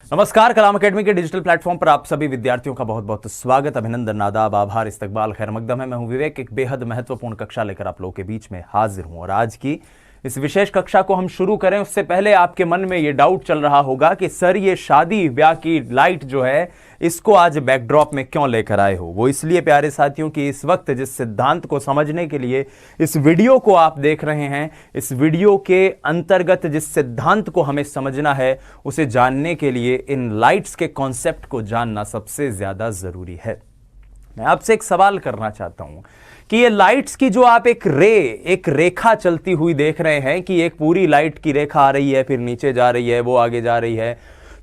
नमस्कार। कलाम अकेडमी के digital platform पर आप सभी विद्यार्थियों का बहुत बहुत स्वागत, अभिनंदन, आदाब, आभार, इस्तकबाल, खैर मकदम है। मैं हूं विवेक। एक बेहद महत्वपूर्ण कक्षा लेकर आप लोगों के बीच में हाजिर हूं और आज की इस विशेष कक्षा को हम शुरू करें उससे पहले आपके मन में ये डाउट चल रहा होगा कि सर ये शादी ब्याह की लाइट जो है इसको आज बैकड्रॉप में क्यों लेकर आए हो। वो इसलिए प्यारे साथियों कि इस वक्त जिस सिद्धांत को समझने के लिए इस वीडियो को आप देख रहे हैं, इस वीडियो के अंतर्गत जिस सिद्धांत को हमें समझना है उसे जानने के लिए इन लाइट्स के कॉन्सेप्ट को जानना सबसे ज्यादा जरूरी है। मैं आपसे एक सवाल करना चाहता हूं कि ये लाइट्स की जो आप एक रेखा चलती हुई देख रहे हैं कि एक पूरी लाइट की रेखा आ रही है, फिर नीचे जा रही है, वो आगे जा रही है,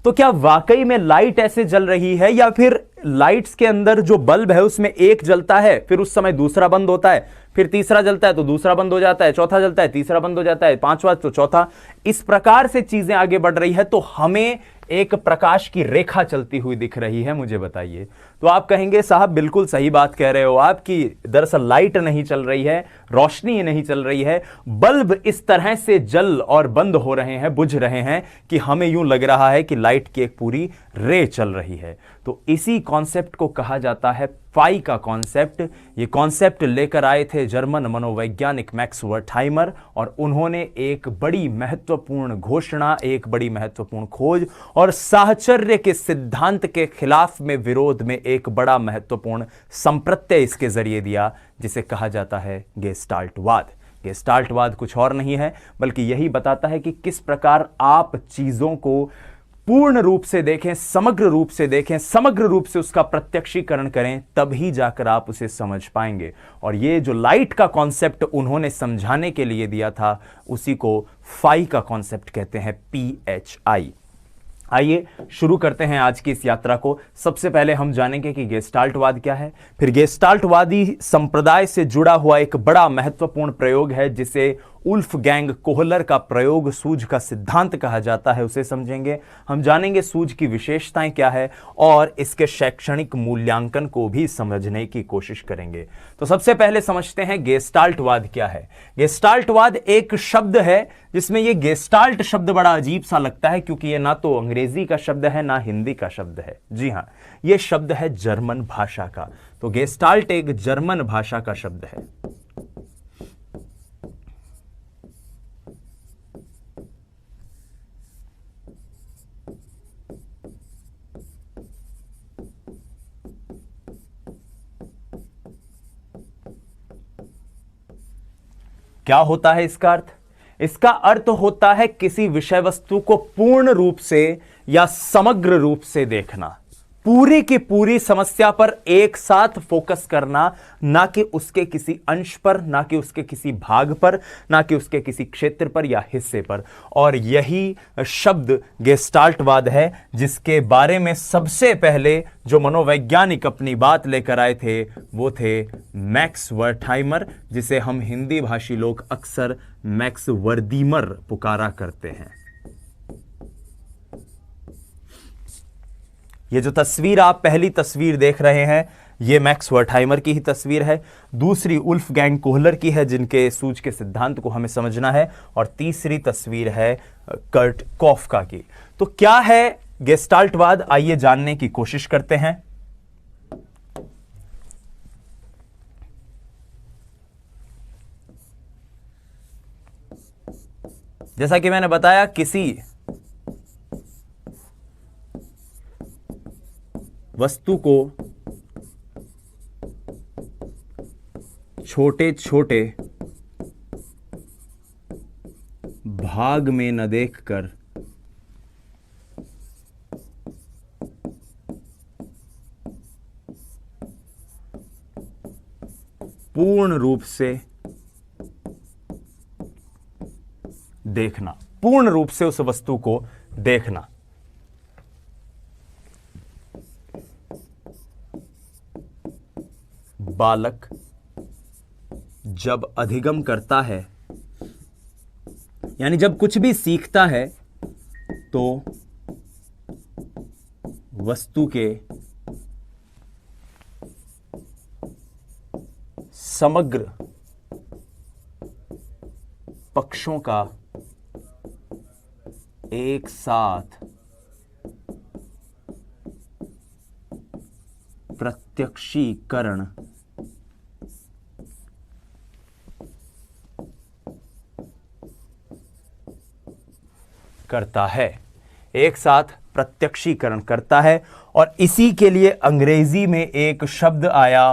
तो क्या वाकई में लाइट ऐसे जल रही है या फिर लाइट्स के अंदर जो बल्ब है उसमें एक जलता है, फिर उस समय दूसरा बंद होता है, फिर तीसरा जलता है तो दूसरा बंद हो जाता है, चौथा जलता है, तीसरा बंद हो जाता है, पांचवा तो चौथा, इस प्रकार से चीजें आगे बढ़ रही है तो हमें एक प्रकाश की रेखा चलती हुई दिख रही है। मुझे बताइए। तो आप कहेंगे साहब बिल्कुल सही बात कह रहे हो आप कि दरअसल लाइट नहीं चल रही है, रोशनी नहीं चल रही है, बल्ब इस तरह से जल और बंद हो रहे हैं, बुझ रहे हैं कि हमें यूं लग रहा है कि लाइट की एक पूरी रे चल रही है। तो इसी कॉन्सेप्ट को कहा जाता है फाई का कॉन्सेप्ट। ये कॉन्सेप्ट लेकर आए थे जर्मन मनोवैज्ञानिक मैक्स वर्थाइमर और उन्होंने एक बड़ी महत्वपूर्ण घोषणा, एक बड़ी महत्वपूर्ण खोज और साहचर्य के सिद्धांत के खिलाफ में विरोध में एक बड़ा महत्वपूर्ण संप्रत्यय इसके जरिए दिया, जिसे कहा जाता है गेस्टाल्टवाद। गेस्टाल्टवाद कुछ और नहीं है बल्कि यही बताता है कि किस प्रकार आप चीजों को पूर्ण रूप से देखें, समग्र रूप से देखें, समग्र रूप से उसका प्रत्यक्षीकरण करें, तभी जाकर आप उसे समझ पाएंगे। और ये जो लाइट का कॉन्सेप्ट उन्होंने समझाने के लिए दिया था उसी को फाई का कॉन्सेप्ट कहते हैं, PHI। आइए शुरू करते हैं आज की इस यात्रा को। सबसे पहले हम जानेंगे कि गेस्टाल्टवाद क्या है, फिर गेस्टाल्टवादी संप्रदाय से जुड़ा हुआ एक बड़ा महत्वपूर्ण प्रयोग है जिसे वुल्फगैंग कोहलर का प्रयोग सूझ का सिद्धांत कहा जाता है, उसे समझेंगे। हम जानेंगे सूझ की विशेषताएं क्या है और इसके शैक्षणिक मूल्यांकन को भी समझने की कोशिश करेंगे। तो सबसे पहले समझते हैं गेस्टाल्टवाद क्या है। गेस्टाल्टवाद एक शब्द है जिसमें यह गेस्टाल्ट शब्द बड़ा अजीब सा लगता है क्योंकि यह ना तो अंग्रेजी का शब्द है ना हिंदी का शब्द है। जी हां, यह शब्द है जर्मन भाषा का। तो गेस्टाल्ट एक जर्मन भाषा का शब्द है। क्या होता है इसका अर्थ? इसका अर्थ होता है किसी विषय वस्तु को पूर्ण रूप से या समग्र रूप से देखना, पूरी की पूरी समस्या पर एक साथ फोकस करना, ना कि उसके किसी अंश पर, ना कि उसके किसी भाग पर, ना कि उसके किसी क्षेत्र पर या हिस्से पर। और यही शब्द गेस्टाल्टवाद है जिसके बारे में सबसे पहले जो मनोवैज्ञानिक अपनी बात लेकर आए थे वो थे मैक्स वर्थाइमर, जिसे हम हिंदी भाषी लोग अक्सर मैक्स वर्दीमर पुकारा करते हैं। ये जो तस्वीर आप पहली तस्वीर देख रहे हैं ये मैक्स वर्थाइमर की ही तस्वीर है, दूसरी वुल्फगैंग कोहलर की है जिनके सूझ के सिद्धांत को हमें समझना है, और तीसरी तस्वीर है कर्ट कॉफका की। तो क्या है गेस्टाल्टवाद, आइए जानने की कोशिश करते हैं। जैसा कि मैंने बताया, किसी वस्तु को छोटे छोटे भाग में न देखकर पूर्ण रूप से देखना, पूर्ण रूप से उस वस्तु को देखना। बालक जब अधिगम करता है, यानी जब कुछ भी सीखता है, तो वस्तु के समग्र पक्षों का एक साथ प्रत्यक्षीकरण करता है, एक साथ प्रत्यक्षीकरण करता है। और इसी के लिए अंग्रेजी में एक शब्द आया,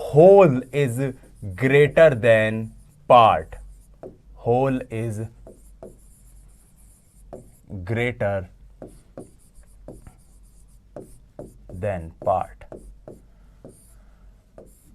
whole is greater than part. Whole is greater than part.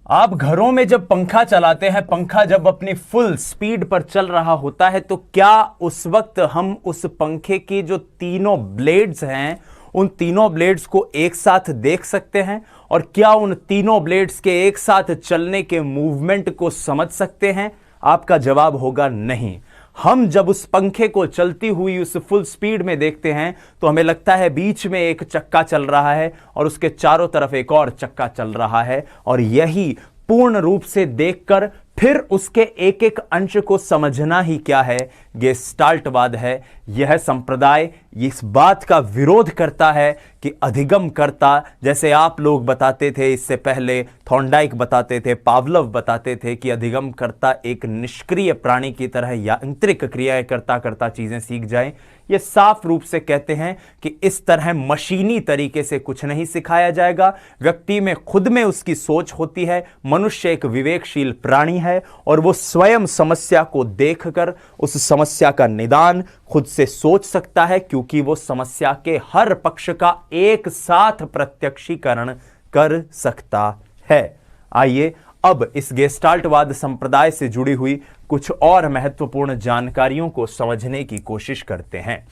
आप घरों में जब पंखा चलाते हैं, पंखा जब अपनी फुल स्पीड पर चल रहा होता है, तो क्या उस वक्त हम उस पंखे की जो तीनों ब्लेड्स हैं, उन तीनों ब्लेड्स को एक साथ देख सकते हैं? और क्या उन तीनों ब्लेड्स के एक साथ चलने के मूवमेंट को समझ सकते हैं? आपका जवाब होगा नहीं। हम जब उस पंखे को चलती हुई उस फुल स्पीड में देखते हैं तो हमें लगता है बीच में एक चक्का चल रहा है और उसके चारों तरफ एक और चक्का चल रहा है, और यही पूर्ण रूप से देखकर फिर उसके एक एक अंश को समझना ही क्या है, गेस्टाल्टवाद है। यह संप्रदाय इस बात का विरोध करता है कि अधिगमकर्ता, जैसे आप लोग बताते थे इससे पहले, थॉर्नडाइक बताते थे, पावलोव बताते थे कि अधिगमकर्ता एक निष्क्रिय प्राणी की तरह यांत्रिक क्रियाएं करता करता चीजें सीख जाए। ये साफ रूप से कहते हैं कि इस तरह मशीनी तरीके से कुछ नहीं सिखाया जाएगा। व्यक्ति में खुद में उसकी सोच होती है। मनुष्य एक विवेकशील प्राणी है और वो स्वयं समस्या को देखकर उस समस्या का निदान खुद से सोच सकता है, क्योंकि वो समस्या के हर पक्ष का एक साथ प्रत्यक्षीकरण कर सकता है। आइए अब इस गेस्टाल्टवाद संप्रदाय से जुड़ी हुई कुछ और महत्वपूर्ण जानकारियों को समझने की कोशिश करते हैं।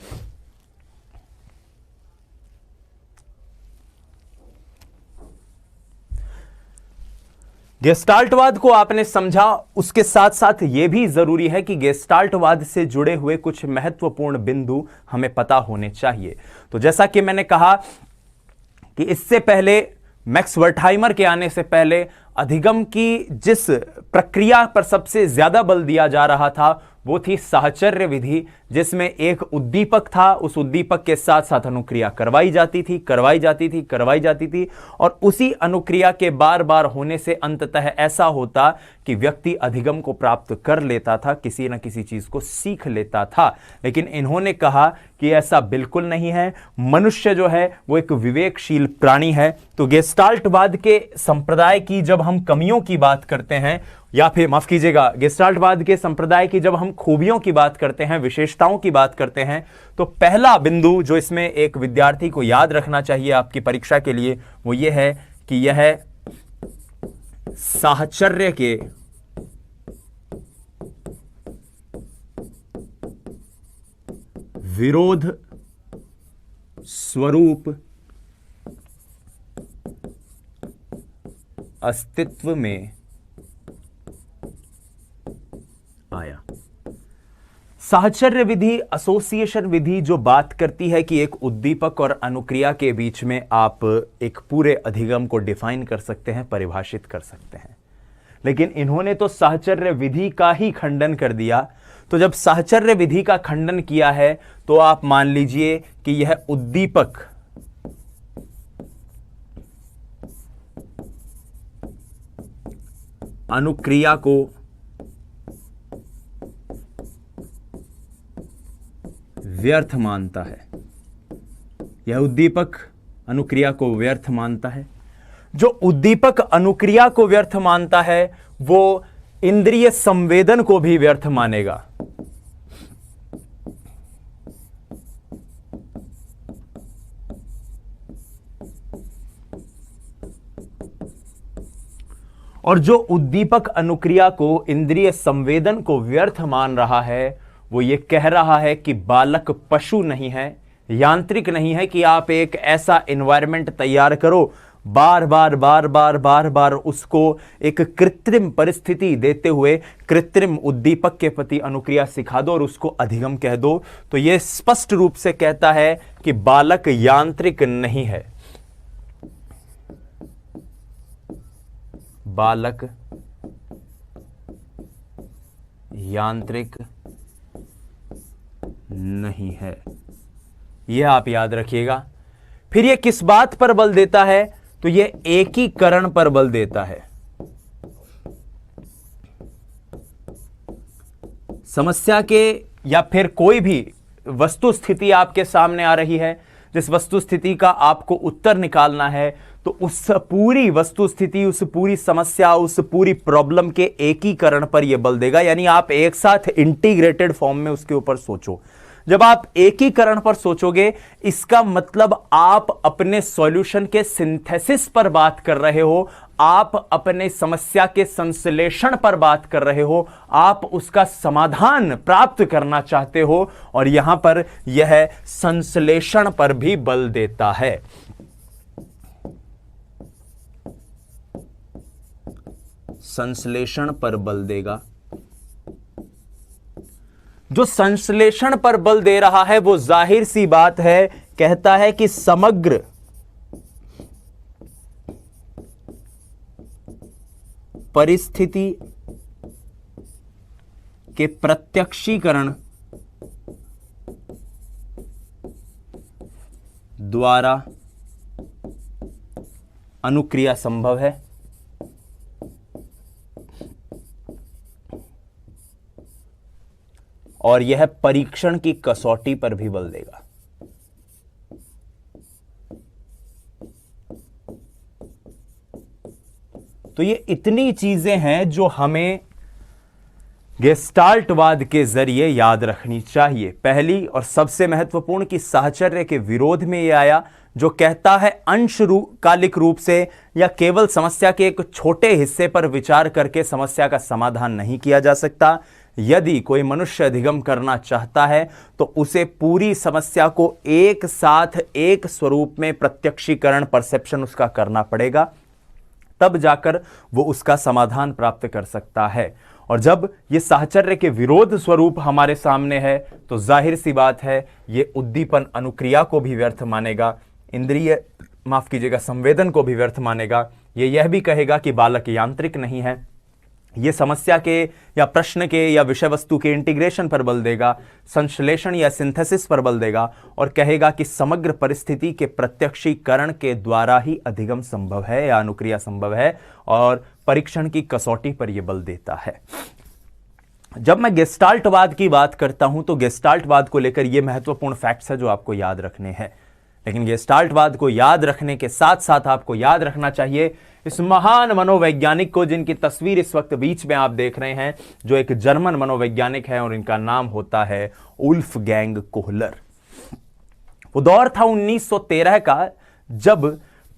गेस्टाल्टवाद को आपने समझा, उसके साथ साथ यह भी जरूरी है कि गेस्टाल्टवाद से जुड़े हुए कुछ महत्वपूर्ण बिंदु हमें पता होने चाहिए। तो जैसा कि मैंने कहा कि इससे पहले, मैक्स वर्टहाइमर के आने से पहले, अधिगम की जिस प्रक्रिया पर सबसे ज्यादा बल दिया जा रहा था वो थी साहचर्य विधि, जिसमें एक उद्दीपक था, उस उद्दीपक के साथ साथ अनुक्रिया करवाई जाती थी, और उसी अनुक्रिया के बार बार होने से अंततः ऐसा होता कि व्यक्ति अधिगम को प्राप्त कर लेता था, किसी न किसी चीज को सीख लेता था। लेकिन इन्होंने कहा कि ऐसा बिल्कुल नहीं है, मनुष्य जो है वो एक विवेकशील प्राणी है। तो गेस्टाल्टवाद के संप्रदाय की जब हम कमियों की बात करते हैं, या फिर माफ कीजिएगा, गेस्टाल्टवाद के संप्रदाय की जब हम खूबियों की बात करते हैं, विशेषताओं की बात करते हैं, तो पहला बिंदु जो इसमें एक विद्यार्थी को याद रखना चाहिए आपकी परीक्षा के लिए, वो ये है कि यह साहचर्य के विरोध स्वरूप अस्तित्व में आया। साहचर्य विधि, एसोसिएशन विधि जो बात करती है कि एक उद्दीपक और अनुक्रिया के बीच में आप एक पूरे अधिगम को डिफाइन कर सकते हैं, परिभाषित कर सकते हैं, लेकिन इन्होंने तो साहचर्य विधि का ही खंडन कर दिया। तो जब साहचर्य विधि का खंडन किया है तो आप मान लीजिए कि यह उद्दीपक अनुक्रिया को व्यर्थ मानता है, यह उद्दीपक अनुक्रिया को व्यर्थ मानता है। जो उद्दीपक अनुक्रिया को व्यर्थ मानता है वो इंद्रिय संवेदन को भी व्यर्थ मानेगा। और जो उद्दीपक अनुक्रिया को, इंद्रिय संवेदन को व्यर्थ मान रहा है, वो ये कह रहा है कि बालक पशु नहीं है, यांत्रिक नहीं है कि आप एक ऐसा एनवायरनमेंट तैयार करो, बार बार बार बार बार बार उसको एक कृत्रिम परिस्थिति देते हुए कृत्रिम उद्दीपक के प्रति अनुक्रिया सिखा दो और उसको अधिगम कह दो। तो यह स्पष्ट रूप से कहता है कि बालक यांत्रिक नहीं है, बालक यांत्रिक नहीं है, यह आप याद रखिएगा। फिर यह किस बात पर बल देता है? तो ये एकीकरण पर बल देता है। समस्या के या फिर कोई भी वस्तु स्थिति आपके सामने आ रही है, जिस वस्तु स्थिति का आपको उत्तर निकालना है, तो उस पूरी वस्तु स्थिति, उस पूरी समस्या, उस पूरी प्रॉब्लम के एकीकरण पर यह बल देगा। यानी आप एक साथ इंटीग्रेटेड फॉर्म में उसके ऊपर सोचो। जब आप एकीकरण पर सोचोगे, इसका मतलब आप अपने सॉल्यूशन के सिंथेसिस पर बात कर रहे हो, आप अपने समस्या के संश्लेषण पर बात कर रहे हो, आप उसका समाधान प्राप्त करना चाहते हो, और यहां पर यह संश्लेषण पर भी बल देता है। संश्लेषण पर बल देगा। जो संश्लेषण पर बल दे रहा है वो जाहिर सी बात है, कहता है कि समग्र परिस्थिति के प्रत्यक्षीकरण द्वारा अनुक्रिया संभव है। और यह परीक्षण की कसौटी पर भी बल देगा। तो ये इतनी चीजें हैं जो हमें गेस्टाल्टवाद के जरिए याद रखनी चाहिए। पहली और सबसे महत्वपूर्ण कि साहचर्य के विरोध में यह आया, जो कहता है अंशकालिक रूप से या केवल समस्या के एक छोटे हिस्से पर विचार करके समस्या का समाधान नहीं किया जा सकता। यदि कोई मनुष्य अधिगम करना चाहता है तो उसे पूरी समस्या को एक साथ एक स्वरूप में प्रत्यक्षीकरण, परसेप्शन उसका करना पड़ेगा, तब जाकर वो उसका समाधान प्राप्त कर सकता है। और जब ये साहचर्य के विरोध स्वरूप हमारे सामने है तो जाहिर सी बात है ये उद्दीपन अनुक्रिया को भी व्यर्थ मानेगा, संवेदन को भी व्यर्थ मानेगा। ये यह भी कहेगा कि बालक यांत्रिक नहीं है। ये समस्या के या प्रश्न के या विषय वस्तु के इंटीग्रेशन पर बल देगा, संश्लेषण या सिंथेसिस पर बल देगा, और कहेगा कि समग्र परिस्थिति के प्रत्यक्षीकरण के द्वारा ही अधिगम संभव है या अनुक्रिया संभव है, और परीक्षण की कसौटी पर यह बल देता है। जब मैं गेस्टाल्टवाद की बात करता हूं तो गेस्टाल्टवाद को लेकर यह महत्वपूर्ण फैक्ट्स है जो आपको याद रखने हैं। लेकिन गेस्टाल्टवाद को याद रखने के साथ साथ आपको याद रखना चाहिए इस महान मनोवैज्ञानिक को, जिनकी तस्वीर इस वक्त बीच में आप देख रहे हैं, जो एक जर्मन मनोवैज्ञानिक है और इनका नाम होता है वुल्फगैंग कोहलर। वो दौर था 1913 का, जब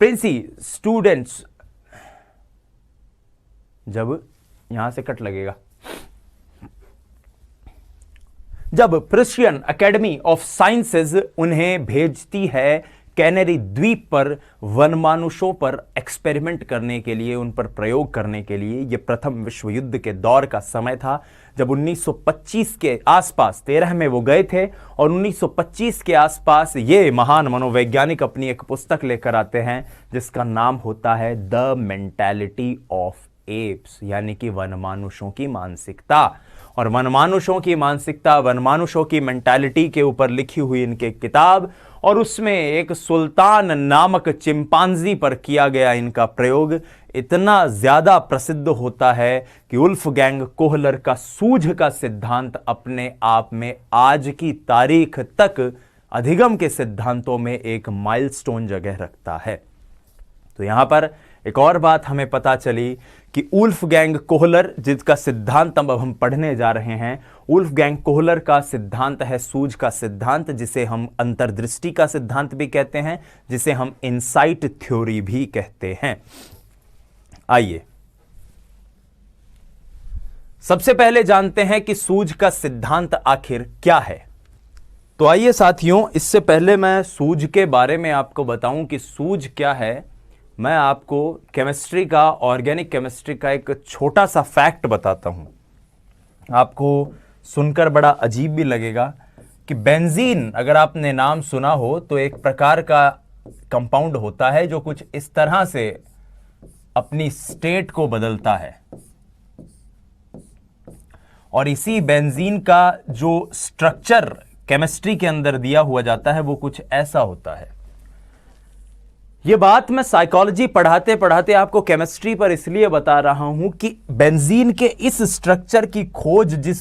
प्रिंसी स्टूडेंट्स, जब यहां से कट लगेगा, जब प्रुशियन एकेडमी ऑफ साइंसेज उन्हें भेजती है कैनरी द्वीप पर वनमानुषों पर एक्सपेरिमेंट करने के लिए, उन पर प्रयोग करने के लिए। यह प्रथम विश्व युद्ध के दौर का समय था, जब 1925 के आसपास, 13 में वो गए थे और 1925 के आसपास ये महान मनोवैज्ञानिक अपनी एक पुस्तक लेकर आते हैं जिसका नाम होता है द मेंटालिटी ऑफ एप्स, यानी कि वनमानुषों की मानसिकता। और वनमानुषों की मानसिकता, वनमानुषों की मेंटालिटी के ऊपर लिखी हुई इनके किताब, और उसमें एक सुल्तान नामक चिंपांजी पर किया गया इनका प्रयोग इतना ज्यादा प्रसिद्ध होता है कि वुल्फगैंग कोहलर का सूझ का सिद्धांत अपने आप में आज की तारीख तक अधिगम के सिद्धांतों में एक माइलस्टोन जगह रखता है। तो यहां पर एक और बात हमें पता चली कि वुल्फगैंग कोहलर, जिसका सिद्धांत अब हम पढ़ने जा रहे हैं, वुल्फगैंग कोहलर का सिद्धांत है सूझ का सिद्धांत, जिसे हम अंतर्दृष्टि का सिद्धांत भी कहते हैं, जिसे हम इनसाइट थ्योरी भी कहते हैं। आइए सबसे पहले जानते हैं कि सूझ का सिद्धांत आखिर क्या है। तो आइए साथियों, इससे पहले मैं सूझ के बारे में आपको बताऊं कि सूझ क्या है, मैं आपको केमिस्ट्री का, ऑर्गेनिक केमिस्ट्री का एक छोटा सा फैक्ट बताता हूं। आपको सुनकर बड़ा अजीब भी लगेगा कि बेंजीन, अगर आपने नाम सुना हो, तो एक प्रकार का कंपाउंड होता है जो कुछ इस तरह से अपनी स्टेट को बदलता है, और इसी बेंजीन का जो स्ट्रक्चर केमिस्ट्री के अंदर दिया हुआ जाता है वो कुछ ऐसा होता है। ये बात मैं साइकोलॉजी पढ़ाते पढ़ाते आपको केमिस्ट्री पर इसलिए बता रहा हूं कि बेंजीन के इस स्ट्रक्चर की खोज जिस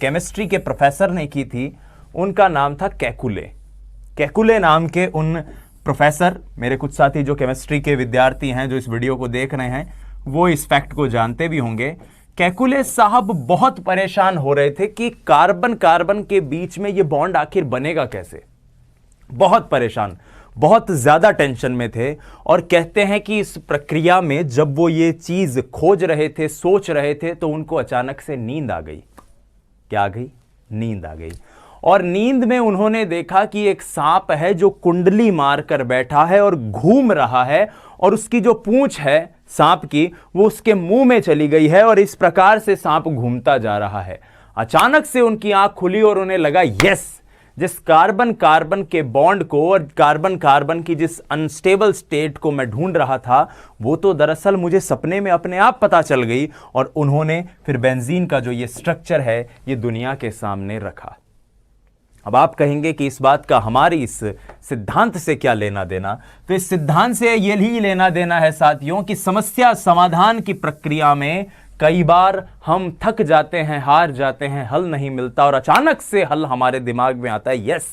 केमिस्ट्री के प्रोफेसर ने की थी, उनका नाम था केकुले। केकुले नाम के उन प्रोफेसर, मेरे कुछ साथी जो केमिस्ट्री के विद्यार्थी हैं जो इस वीडियो को देख रहे हैं, वो इस फैक्ट को जानते भी होंगे। केकुले साहब बहुत परेशान हो रहे थे कि कार्बन कार्बन के बीच में ये बॉन्ड आखिर बनेगा कैसे। बहुत परेशान, बहुत ज्यादा टेंशन में थे, और कहते हैं कि इस प्रक्रिया में जब वो ये चीज खोज रहे थे, सोच रहे थे, तो उनको अचानक से नींद आ गई। क्या आ गई? नींद आ गई। और नींद में उन्होंने देखा कि एक सांप है जो कुंडली मारकर बैठा है और घूम रहा है, और उसकी जो पूंछ है सांप की, वो उसके मुंह में चली गई है, और इस प्रकार से सांप घूमता जा रहा है। अचानक से उनकी आंख खुली और उन्हें लगा, यस, जिस कार्बन कार्बन के बॉन्ड को और कार्बन कार्बन की जिस अनस्टेबल स्टेट को मैं ढूंढ रहा था, वो तो दरअसल मुझे सपने में अपने आप पता चल गई। और उन्होंने फिर बेंजीन का जो ये स्ट्रक्चर है, ये दुनिया के सामने रखा। अब आप कहेंगे कि इस बात का हमारी इस सिद्धांत से क्या लेना देना? तो इस सिद्धांत से यही लेना देना है साथियों कि समस्या समाधान की प्रक्रिया में कई बार हम थक जाते हैं, हार जाते हैं, हल नहीं मिलता, और अचानक से हल हमारे दिमाग में आता है, यस,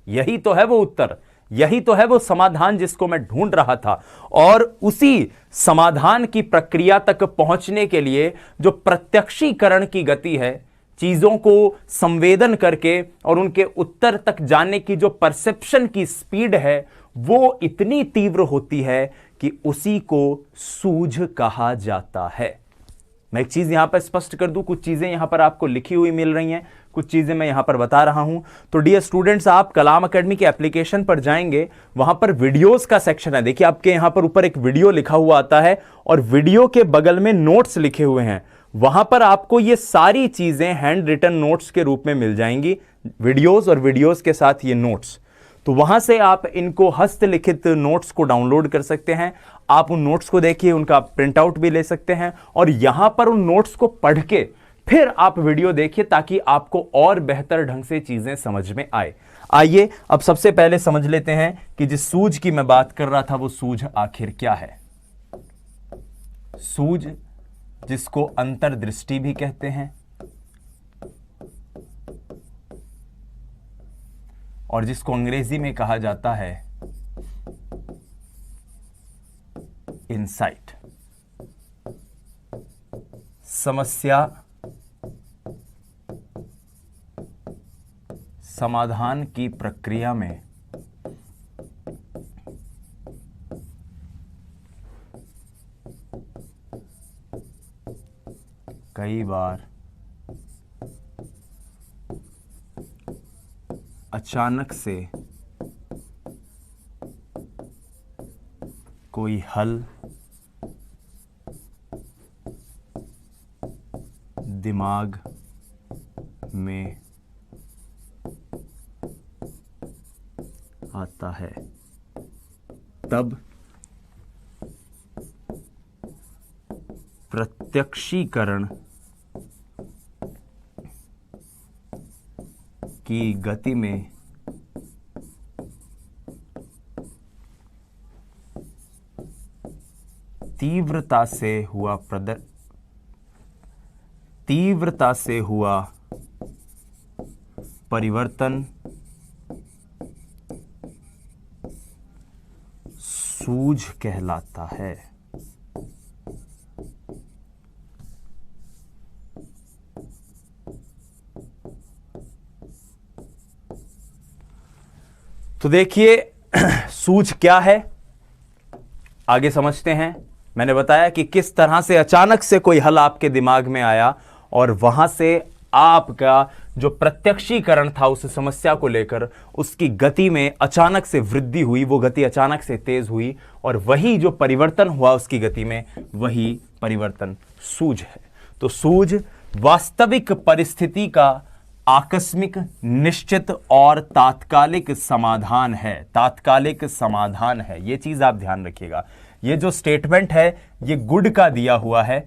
यही तो है वो उत्तर, यही तो है वो समाधान जिसको मैं ढूंढ रहा था। और उसी समाधान की प्रक्रिया तक पहुंचने के लिए जो प्रत्यक्षीकरण की गति है, चीजों को संवेदन करके और उनके उत्तर तक जाने की जो परसेप्शन की स्पीड है, वो इतनी तीव्र होती है कि उसी को सूझ कहा जाता है। मैं एक चीज यहां पर स्पष्ट कर दूं, कुछ चीजें यहां पर आपको लिखी हुई मिल रही हैं, कुछ चीजें मैं यहां पर बता रहा हूं। तो डियर स्टूडेंट्स, आप कलाम एकेडमी के एप्लीकेशन पर जाएंगे, वहां पर वीडियोस का सेक्शन है। देखिए, आपके यहां पर ऊपर एक वीडियो लिखा हुआ आता है, और वीडियो के बगल में नोट्स लिखे हुए हैं। वहां पर आपको ये सारी चीजें हैंड रिटन नोट्स के रूप में मिल जाएंगी, वीडियोस और वीडियोस के साथ ये नोट्स। तो वहां से आप इनको हस्तलिखित नोट्स को डाउनलोड कर सकते हैं। आप उन नोट्स को देखिए, उनका प्रिंट आउट भी ले सकते हैं, और यहां पर उन नोट्स को पढ़ के फिर आप वीडियो देखिए, ताकि आपको और बेहतर ढंग से चीजें समझ में आए। आइए अब सबसे पहले समझ लेते हैं कि जिस सूझ की मैं बात कर रहा था, वो सूझ आखिर क्या है। सूझ, जिसको अंतर्दृष्टि भी कहते हैं, और जिसको अंग्रेजी में कहा जाता है इंसाइट। समस्या समाधान की प्रक्रिया में कई बार अचानक से कोई हल दिमाग में आता है, तब प्रत्यक्षीकरण की गति में तीव्रता से हुआ परिवर्तन सूझ कहलाता है। तो देखिए, सूझ क्या है, आगे समझते हैं। मैंने बताया कि किस तरह से अचानक से कोई हल आपके दिमाग में आया, और वहां से आपका जो प्रत्यक्षीकरण था उस समस्या को लेकर, उसकी गति में अचानक से वृद्धि हुई, वो गति अचानक से तेज हुई, और वही जो परिवर्तन हुआ उसकी गति में, वही परिवर्तन सूझ है। तो सूझ वास्तविक परिस्थिति का आकस्मिक, निश्चित और तात्कालिक समाधान है। तात्कालिक समाधान है, ये चीज आप ध्यान रखिएगा। ये जो स्टेटमेंट है, ये गुड का दिया हुआ है,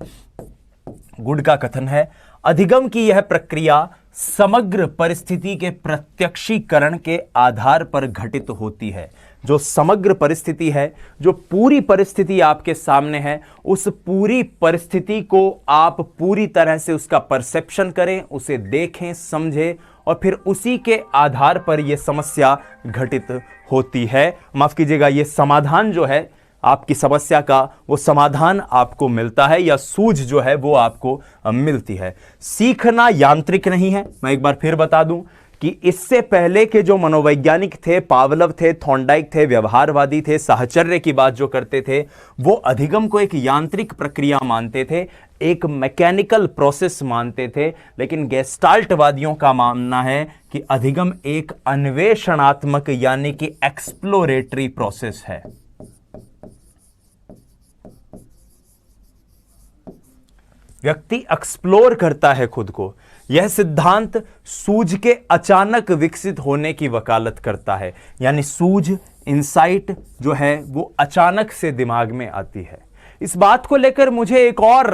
गुड का कथन है। अधिगम की यह प्रक्रिया समग्र परिस्थिति के प्रत्यक्षीकरण के आधार पर घटित होती है। जो समग्र परिस्थिति है, जो पूरी परिस्थिति आपके सामने है, उस पूरी परिस्थिति को आप पूरी तरह से उसका परसेप्शन करें, उसे देखें, समझें और फिर उसी के आधार पर यह समस्या घटित होती है। माफ कीजिएगा, यह समाधान जो है आपकी समस्या का, वो समाधान आपको मिलता है या सूझ जो है वो आपको मिलती है। सीखना यांत्रिक नहीं है। मैं एक बार फिर बता दूं कि इससे पहले के जो मनोवैज्ञानिक थे, पावलव थे, थॉर्नडाइक थे, व्यवहारवादी थे, साहचर्य की बात जो करते थे, वो अधिगम को एक यांत्रिक प्रक्रिया मानते थे, एक मैकेनिकल प्रोसेस मानते थे। लेकिन गेस्टाल्टवादियों का मानना है कि अधिगम एक अन्वेषणात्मक यानी कि एक्सप्लोरेटरी प्रोसेस है। व्यक्ति एक्सप्लोर करता है खुद को। यह सिद्धांत सूझ के अचानक विकसित होने की वकालत करता है, यानी सूझ, इंसाइट जो है वो अचानक से दिमाग में आती है। इस बात को लेकर मुझे एक और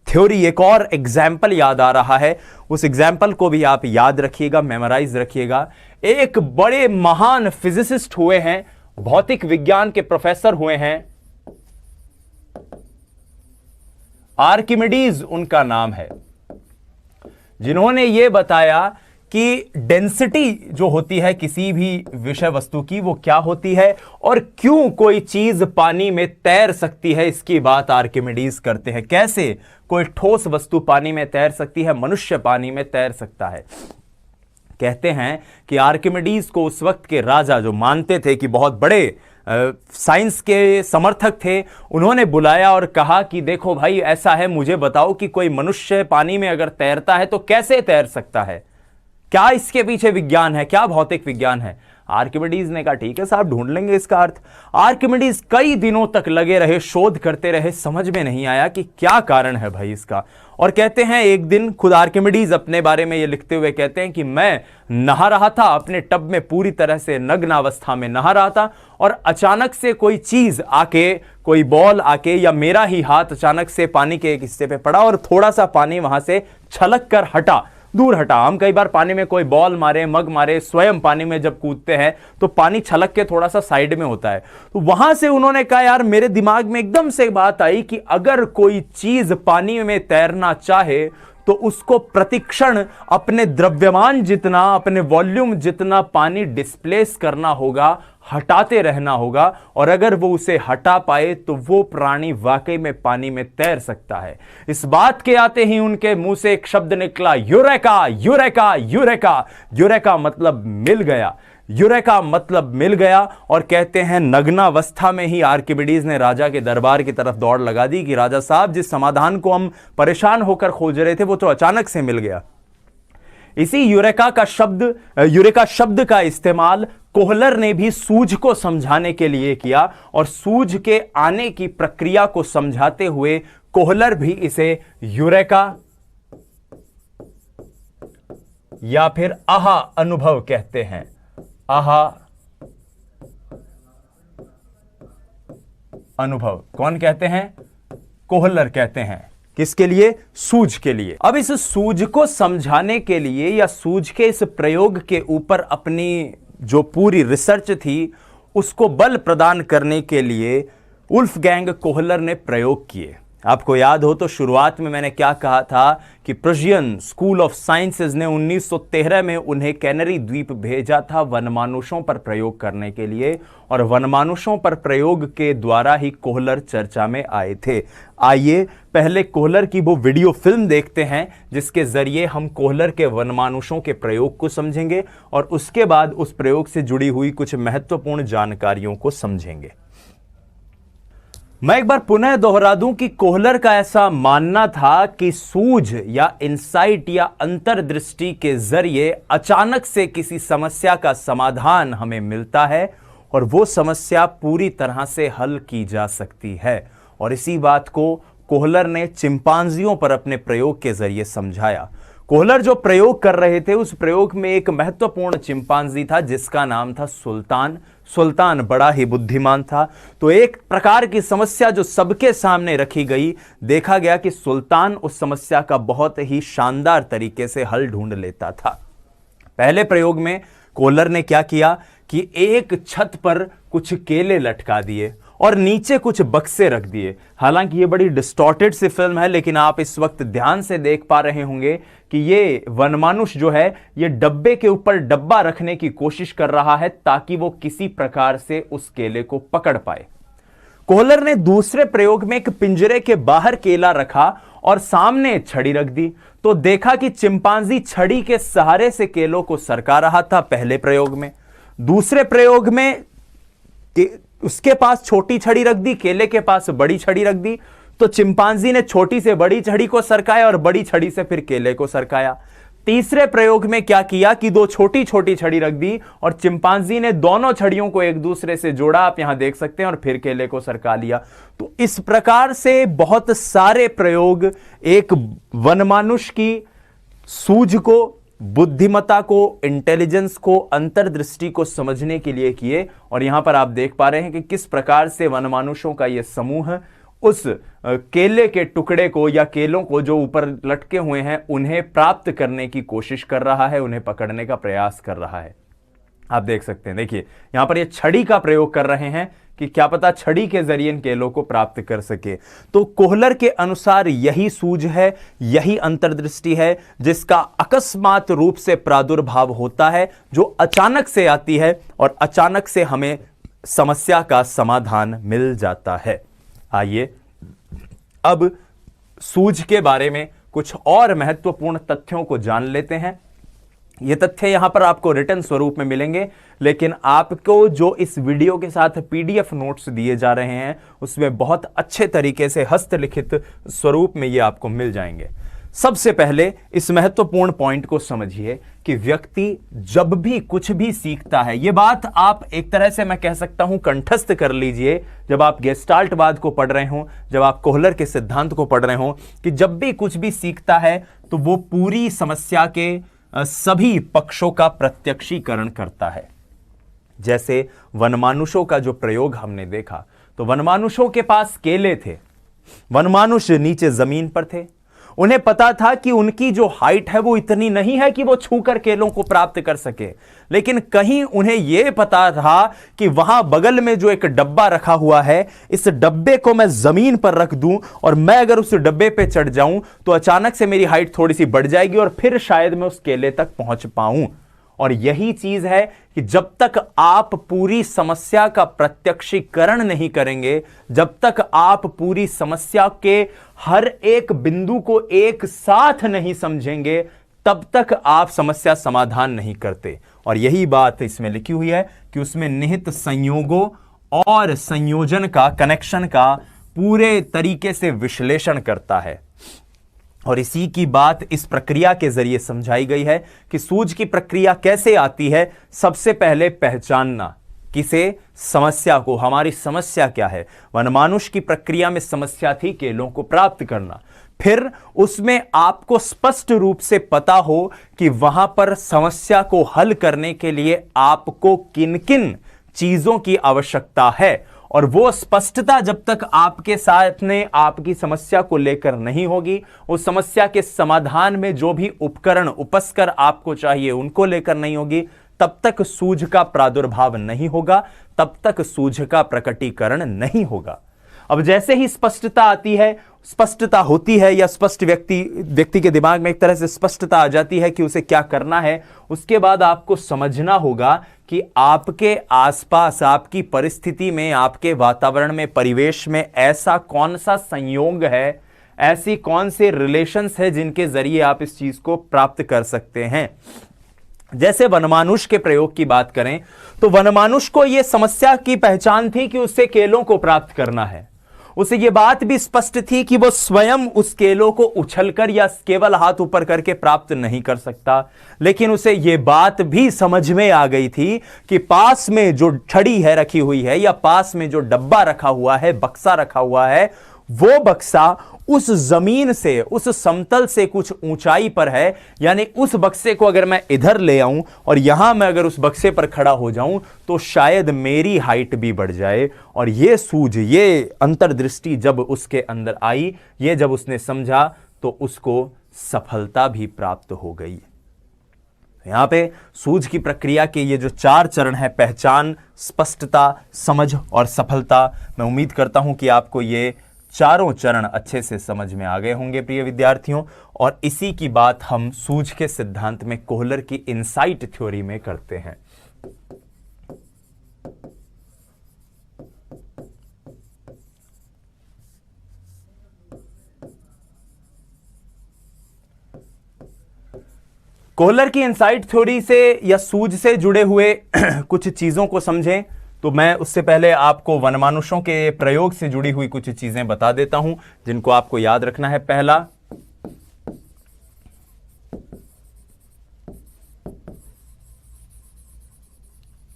थ्योरी, एक और एग्जाम्पल याद आ रहा है। उस एग्जाम्पल को भी आप याद रखिएगा, मेमोराइज रखिएगा। एक बड़े महान फिजिसिस्ट हुए हैं, भौतिक विज्ञान के प्रोफेसर हुए हैं, आर्किमिडीज उनका नाम है, जिन्होंने यह बताया कि डेंसिटी जो होती है किसी भी विषय वस्तु की, वो क्या होती है और क्यों कोई चीज पानी में तैर सकती है, इसकी बात आर्किमिडीज करते हैं। कैसे कोई ठोस वस्तु पानी में तैर सकती है, मनुष्य पानी में तैर सकता है। कहते हैं कि आर्किमिडीज को उस वक्त के राजा, जो मानते थे कि बहुत बड़े साइंस के समर्थक थे, उन्होंने बुलाया और कहा कि देखो भाई, ऐसा है, मुझे बताओ कि कोई मनुष्य पानी में अगर तैरता है तो कैसे तैर सकता है, क्या इसके पीछे विज्ञान है, क्या भौतिक विज्ञान है। आर्किमिडीज ने कहा ठीक है साहब, ढूंढ लेंगे इसका अर्थ। आर्किमिडीज कई दिनों तक लगे रहे, शोध करते रहे, समझ में नहीं आया कि क्या कारण है भाई इसका। और कहते हैं एक दिन खुद आर्किमिडीज अपने बारे में ये लिखते हुए कहते हैं कि मैं नहा रहा था, अपने टब में पूरी तरह से नग्न अवस्था में नहा रहा था, और अचानक से कोई चीज आके, कोई बॉल आके या मेरा ही हाथ अचानक से पानी के एक हिस्से पे पड़ा और थोड़ा सा पानी वहां से छलक कर हटा, दूर हटा। हम कई बार पानी में कोई बॉल मारे, मग मारे, स्वयं पानी में जब कूदते हैं तो पानी छलक के थोड़ा सा साइड में होता है। तो वहां से उन्होंने कहा यार, मेरे दिमाग में एकदम से बात आई कि अगर कोई चीज पानी में तैरना चाहे तो उसको प्रतिक्षण अपने द्रव्यमान जितना, अपने वॉल्यूम जितना पानी डिस्प्लेस करना होगा, हटाते रहना होगा, और अगर वो उसे हटा पाए तो वो प्राणी वाकई में पानी में तैर सकता है। इस बात के आते ही उनके मुंह से एक शब्द निकला, यूरेका, यूरेका, यूरेका। यूरेका मतलब मिल गया, यूरेका मतलब मिल गया। और कहते हैं नग्नावस्था में ही आर्किमिडीज ने राजा के दरबार की तरफ दौड़ लगा दी कि राजा साहब, जिस समाधान को हम परेशान होकर खोज रहे थे वो तो अचानक से मिल गया। इसी यूरेका शब्द का इस्तेमाल कोहलर ने भी सूझ को समझाने के लिए किया, और सूझ के आने की प्रक्रिया को समझाते हुए कोहलर भी इसे यूरेका या फिर आहा अनुभव कहते हैं। आहा अनुभव कौन कहते हैं? कोहलर कहते हैं। किसके लिए? सूझ के लिए। अब इस सूझ को समझाने के लिए या सूझ के इस प्रयोग के ऊपर अपनी जो पूरी रिसर्च थी उसको बल प्रदान करने के लिए वुल्फगैंग कोहलर ने प्रयोग किए। आपको याद हो तो शुरुआत में मैंने क्या कहा था कि प्रशियन स्कूल ऑफ साइंसेज ने 1913 में उन्हें कैनरी द्वीप भेजा था वनमानुषों पर प्रयोग करने के लिए, और वनमानुषों पर प्रयोग के द्वारा ही कोहलर चर्चा में आए थे। आइए पहले कोहलर की वो वीडियो फिल्म देखते हैं जिसके जरिए हम कोहलर के वनमानुषों के प्रयोग को समझेंगे और उसके बाद उस प्रयोग से जुड़ी हुई कुछ महत्वपूर्ण जानकारियों को समझेंगे। मैं एक बार पुनः दोहरा दूं कि कोहलर का ऐसा मानना था कि सूझ या इंसाइट या अंतर्दृष्टि के जरिए अचानक से किसी समस्या का समाधान हमें मिलता है और वो समस्या पूरी तरह से हल की जा सकती है। और इसी बात को कोहलर ने चिंपांजियों पर अपने प्रयोग के जरिए समझाया। कोहलर जो प्रयोग कर रहे थे उस प्रयोग में एक महत्वपूर्ण चिंपांजी था जिसका नाम था सुल्तान। सुल्तान बड़ा ही बुद्धिमान था, तो एक प्रकार की समस्या जो सबके सामने रखी गई, देखा गया कि सुल्तान उस समस्या का बहुत ही शानदार तरीके से हल ढूंढ लेता था। पहले प्रयोग में कोहलर ने क्या किया कि एक छत पर कुछ केले लटका दिए और नीचे कुछ बक्से रख दिए। हालांकि ये बड़ी डिस्टॉर्टेड सी फिल्म है, लेकिन आप इस वक्त ध्यान से देख पा रहे होंगे कि ये वनमानुष जो है ये डब्बे के ऊपर डब्बा रखने की कोशिश कर रहा है ताकि वो किसी प्रकार से उस केले को पकड़ पाए। कोहलर ने दूसरे प्रयोग में एक पिंजरे के बाहर केला रखा और सामने छड़ी रख दी, तो देखा कि चिंपांजी छड़ी के सहारे से केलों को सरका रहा था पहले प्रयोग में। दूसरे प्रयोग में उसके पास छोटी छड़ी रख दी, केले के पास बड़ी छड़ी रख दी, तो चिंपांजी ने छोटी से बड़ी छड़ी को सरकाया और बड़ी छड़ी से फिर केले को सरकाया। तीसरे प्रयोग में क्या किया कि दो छोटी छोटी छड़ी रख दी और चिंपांजी ने दोनों छड़ियों को एक दूसरे से जोड़ा, आप यहां देख सकते हैं, और फिर केले को सरका लिया। तो इस प्रकार से बहुत सारे प्रयोग एक वनमानुष की सूझ को, बुद्धिमत्ता को, इंटेलिजेंस को, अंतर्दृष्टि को समझने के लिए किए। और यहां पर आप देख पा रहे हैं कि किस प्रकार से वनमानुषों का यह समूह उस केले के टुकड़े को या केलों को जो ऊपर लटके हुए हैं उन्हें प्राप्त करने की कोशिश कर रहा है, उन्हें पकड़ने का प्रयास कर रहा है। आप देख सकते हैं, देखिए यहां पर ये छड़ी का प्रयोग कर रहे हैं कि क्या पता छड़ी के जरिए इन केलों को प्राप्त कर सके। तो कोहलर के अनुसार यही सूझ है, यही अंतर्दृष्टि है जिसका अकस्मात रूप से प्रादुर्भाव होता है, जो अचानक से आती है और अचानक से हमें समस्या का समाधान मिल जाता है। आइए अब सूझ के बारे में कुछ और महत्वपूर्ण तथ्यों को जान लेते हैं। ये तथ्य यहां पर आपको रिटन स्वरूप में मिलेंगे, लेकिन आपको जो इस वीडियो के साथ पीडीएफ नोट्स दिए जा रहे हैं उसमें बहुत अच्छे तरीके से हस्तलिखित स्वरूप में ये आपको मिल जाएंगे। सबसे पहले इस महत्वपूर्ण पॉइंट को समझिए कि व्यक्ति जब भी कुछ भी सीखता है, यह बात आप एक तरह से मैं कह सकता हूं कंठस्थ कर लीजिए जब आप गेस्टाल्टवाद को पढ़ रहे हो, जब आप कोहलर के सिद्धांत को पढ़ रहे हो, कि जब भी कुछ भी सीखता है तो वो पूरी समस्या के सभी पक्षों का प्रत्यक्षीकरण करता है। जैसे वनमानुषों का जो प्रयोग हमने देखा, तो वनमानुषों के पास केले थे, वनमानुष नीचे जमीन पर थे, उन्हें पता था कि उनकी जो हाइट है वो इतनी नहीं है कि वो छूकर केलों को प्राप्त कर सके, लेकिन कहीं उन्हें यह पता था कि वहां बगल में जो एक डब्बा रखा हुआ है, इस डब्बे को मैं जमीन पर रख दूं और मैं अगर उस डब्बे पे चढ़ जाऊं तो अचानक से मेरी हाइट थोड़ी सी बढ़ जाएगी और फिर शायद मैं उस केले तक पहुंच पाऊं। और यही चीज है कि जब तक आप पूरी समस्या का प्रत्यक्षीकरण नहीं करेंगे, जब तक आप पूरी समस्या के हर एक बिंदु को एक साथ नहीं समझेंगे, तब तक आप समस्या समाधान नहीं करते। और यही बात इसमें लिखी हुई है कि उसमें निहित संयोगों और संयोजन का, कनेक्शन का पूरे तरीके से विश्लेषण करता है। और इसी की बात इस प्रक्रिया के जरिए समझाई गई है कि सूझ की प्रक्रिया कैसे आती है। सबसे पहले पहचानना, किसे? समस्या को। हमारी समस्या क्या है? वनमानुष की प्रक्रिया में समस्या थी केलों को प्राप्त करना। फिर उसमें आपको स्पष्ट रूप से पता हो कि वहां पर समस्या को हल करने के लिए आपको किन किन चीजों की आवश्यकता है, और वो स्पष्टता जब तक आपके साथ में आपकी समस्या को लेकर नहीं होगी, उस समस्या के समाधान में जो भी उपकरण उपस्कर आपको चाहिए उनको लेकर नहीं होगी, तब तक सूझ का प्रादुर्भाव नहीं होगा, तब तक सूझ का प्रकटीकरण नहीं होगा। अब जैसे ही स्पष्टता आती है, स्पष्टता होती है, या स्पष्ट व्यक्ति के दिमाग में एक तरह से स्पष्टता आ जाती है कि उसे क्या करना है, उसके बाद आपको समझना होगा कि आपके आसपास, आपकी परिस्थिति में, आपके वातावरण में, परिवेश में ऐसा कौन सा संयोग है, ऐसी कौन से रिलेशंस है जिनके जरिए आप इस चीज को प्राप्त कर सकते हैं। जैसे वनमानुष के प्रयोग की बात करें तो वनमानुष को यह समस्या की पहचान थी कि उसे केलों को प्राप्त करना है। उसे यह बात भी स्पष्ट थी कि वो स्वयं उस केलों को उछलकर या केवल हाथ ऊपर करके प्राप्त नहीं कर सकता, लेकिन उसे यह बात भी समझ में आ गई थी कि पास में जो छड़ी है रखी हुई है, या पास में जो डब्बा रखा हुआ है, बक्सा रखा हुआ है, वो बक्सा उस जमीन से, उस समतल से कुछ ऊंचाई पर है। यानी उस बक्से को अगर मैं इधर ले आऊं और यहां मैं अगर उस बक्से पर खड़ा हो जाऊं तो शायद मेरी हाइट भी बढ़ जाए। और ये सूझ, ये अंतर्दृष्टि जब उसके अंदर आई, ये जब उसने समझा, तो उसको सफलता भी प्राप्त हो गई। यहां पे सूझ की प्रक्रिया के ये जो 4 चरण है, पहचान, स्पष्टता, समझ और सफलता, मैं उम्मीद करता हूं कि आपको ये चारों चरण अच्छे से समझ में आ गए होंगे प्रिय विद्यार्थियों। और इसी की बात हम सूझ के सिद्धांत में कोहलर की इनसाइट थ्योरी में करते हैं। कोहलर की इनसाइट थ्योरी से या सूझ से जुड़े हुए कुछ चीजों को समझें तो मैं उससे पहले आपको वनमानुषों के प्रयोग से जुड़ी हुई कुछ चीजें बता देता हूं जिनको आपको याद रखना है। पहला,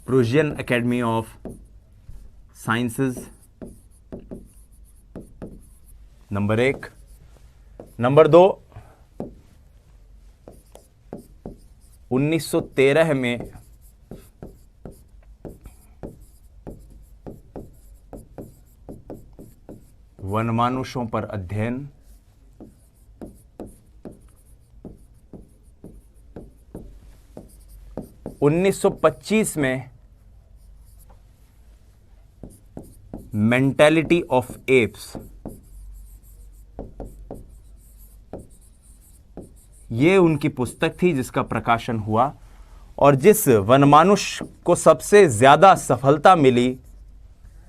Prussian academy of sciences, number 1। Number 2, 1913 में वनमानुषों पर अध्ययन, 1925 में मेंटालिटी ऑफ एप्स, ये उनकी पुस्तक थी जिसका प्रकाशन हुआ। और जिस वनमानुष को सबसे ज्यादा सफलता मिली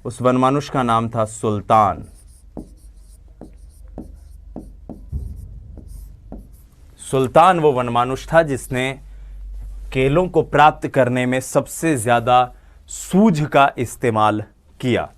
उस वनमानुष का नाम था सुल्तान। सुल्तान वो वनमानुष था जिसने केलों को प्राप्त करने में सबसे ज्यादा सूझ का इस्तेमाल किया।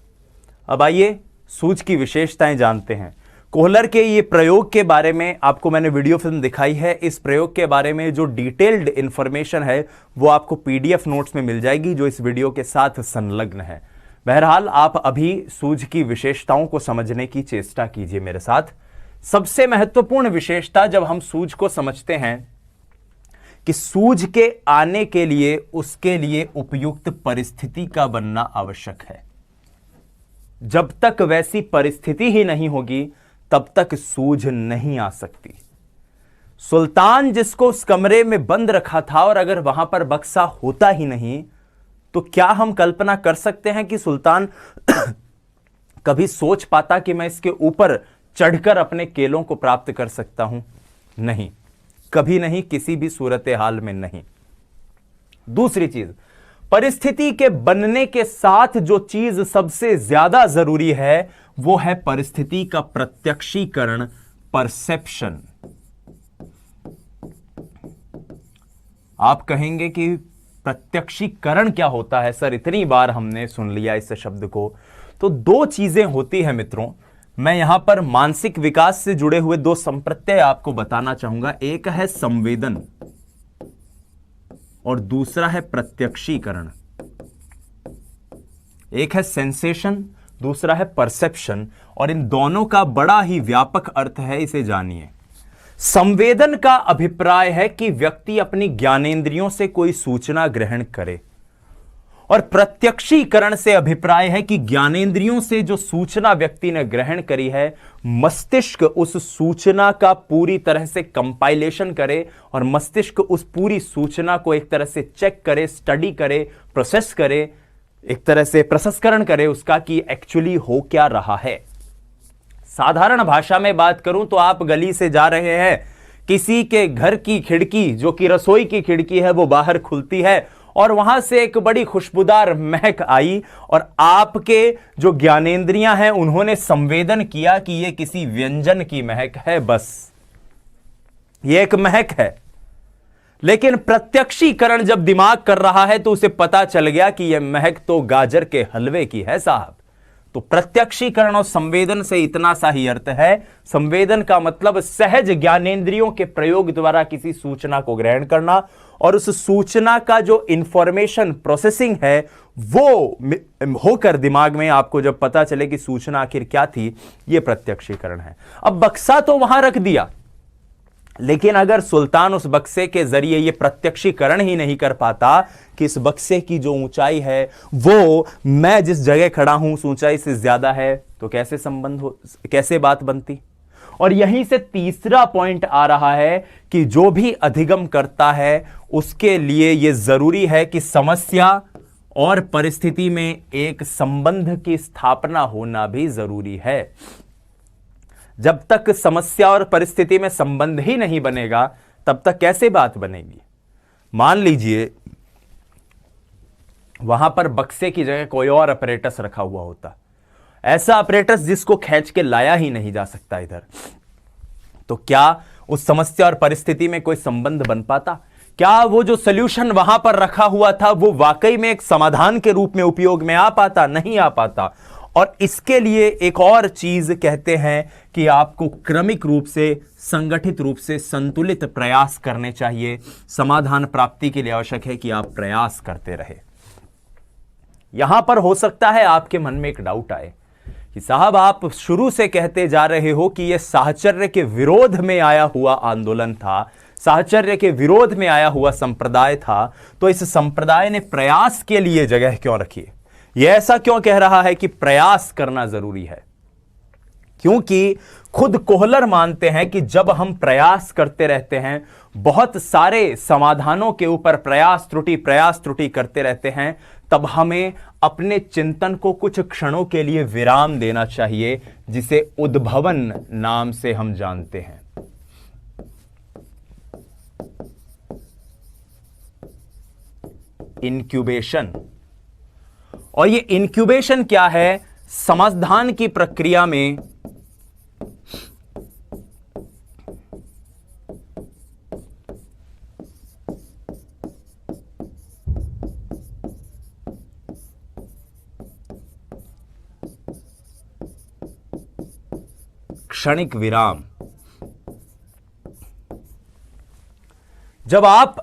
अब आइए सूझ की विशेषताएं जानते हैं। कोहलर के ये प्रयोग के बारे में आपको मैंने वीडियो फिल्म दिखाई है। इस प्रयोग के बारे में जो डिटेल्ड इंफॉर्मेशन है वो आपको पीडीएफ नोट्स में मिल जाएगी जो इस वीडियो के साथ संलग्न है। बहरहाल आप अभी सूझ की विशेषताओं को समझने की चेष्टा कीजिए मेरे साथ। सबसे महत्वपूर्ण विशेषता जब हम सूझ को समझते हैं कि सूझ के आने के लिए उसके लिए उपयुक्त परिस्थिति का बनना आवश्यक है। जब तक वैसी परिस्थिति ही नहीं होगी तब तक सूझ नहीं आ सकती। सुल्तान जिसको उस कमरे में बंद रखा था और अगर वहां पर बक्सा होता ही नहीं तो क्या हम कल्पना कर सकते हैं कि सुल्तान कभी सोच पाता कि मैं इसके ऊपर चढ़कर अपने केलों को प्राप्त कर सकता हूं? नहीं, कभी नहीं, किसी भी सूरत हाल में नहीं। दूसरी चीज, परिस्थिति के बनने के साथ जो चीज सबसे ज्यादा जरूरी है वो है परिस्थिति का प्रत्यक्षीकरण, परसेप्शन। आप कहेंगे कि प्रत्यक्षीकरण क्या होता है सर, इतनी बार हमने सुन लिया इस शब्द को। तो 2 चीजें होती हैं मित्रों। मैं यहां पर मानसिक विकास से जुड़े हुए 2 संप्रत्यय आपको बताना चाहूंगा। एक है संवेदन और दूसरा है प्रत्यक्षीकरण। एक है सेंसेशन, दूसरा है परसेप्शन, और इन दोनों का बड़ा ही व्यापक अर्थ है, इसे जानिए। संवेदन का अभिप्राय है कि व्यक्ति अपनी ज्ञानेंद्रियों से कोई सूचना ग्रहण करे, और प्रत्यक्षीकरण से अभिप्राय है कि ज्ञानेंद्रियों से जो सूचना व्यक्ति ने ग्रहण करी है, मस्तिष्क उस सूचना का पूरी तरह से कंपाइलेशन करे और मस्तिष्क उस पूरी सूचना को एक तरह से चेक करे, स्टडी करे, प्रोसेस करे, एक तरह से प्रसंस्करण करे उसका कि एक्चुअली हो क्या रहा है। साधारण भाषा में बात करूं तो आप गली से जा रहे हैं, किसी के घर की खिड़की जो कि रसोई की खिड़की है वो बाहर खुलती है और वहां से एक बड़ी खुशबूदार महक आई और आपके जो ज्ञानेंद्रियां हैं उन्होंने संवेदन किया कि यह किसी व्यंजन की महक है, बस यह एक महक है। लेकिन प्रत्यक्षीकरण जब दिमाग कर रहा है तो उसे पता चल गया कि यह महक तो गाजर के हलवे की है साहब। तो प्रत्यक्षीकरण और संवेदन से इतना सा ही अर्थ है। संवेदन का मतलब सहज ज्ञानेंद्रियों के प्रयोग द्वारा किसी सूचना को ग्रहण करना और उस सूचना का जो इंफॉर्मेशन प्रोसेसिंग है वो होकर दिमाग में आपको जब पता चले कि सूचना आखिर क्या थी, यह प्रत्यक्षीकरण है। अब बक्सा तो वहां रख दिया, लेकिन अगर सुल्तान उस बक्से के जरिए यह प्रत्यक्षीकरण ही नहीं कर पाता कि इस बक्से की जो ऊंचाई है वो मैं जिस जगह खड़ा हूं उस ऊंचाई से ज्यादा है, तो कैसे बात बनती। और यहीं से तीसरा पॉइंट आ रहा है कि जो भी अधिगम करता है उसके लिए यह जरूरी है कि समस्या और परिस्थिति में एक संबंध की स्थापना होना भी जरूरी है। जब तक समस्या और परिस्थिति में संबंध ही नहीं बनेगा तब तक कैसे बात बनेगी। मान लीजिए वहां पर बक्से की जगह कोई और अपरेटस रखा हुआ होता, ऐसा अपरेटस जिसको खींच के लाया ही नहीं जा सकता इधर, तो क्या उस समस्या और परिस्थिति में कोई संबंध बन पाता? क्या वो जो सॉल्यूशन वहां पर रखा हुआ था वो वाकई में एक समाधान के रूप में उपयोग में आ पाता? नहीं आ पाता। और इसके लिए एक और चीज कहते हैं कि आपको क्रमिक रूप से, संगठित रूप से संतुलित प्रयास करने चाहिए। समाधान प्राप्ति के लिए आवश्यक है कि आप प्रयास करते रहे। यहां पर हो सकता है आपके मन में एक डाउट आए कि साहब आप शुरू से कहते जा रहे हो कि यह साहचर्य के विरोध में आया हुआ आंदोलन था, साहचर्य के विरोध में आया हुआ संप्रदाय था, तो इस संप्रदाय ने प्रयास के लिए जगह क्यों रखी? यह ऐसा क्यों कह रहा है कि प्रयास करना जरूरी है? क्योंकि खुद कोहलर मानते हैं कि जब हम प्रयास करते रहते हैं, बहुत सारे समाधानों के ऊपर प्रयास त्रुटि करते रहते हैं, तब हमें अपने चिंतन को कुछ क्षणों के लिए विराम देना चाहिए, जिसे उद्भवन नाम से हम जानते हैं। इंक्यूबेशन। और ये इंक्यूबेशन क्या है? समाधान की प्रक्रिया में क्षणिक विराम। जब आप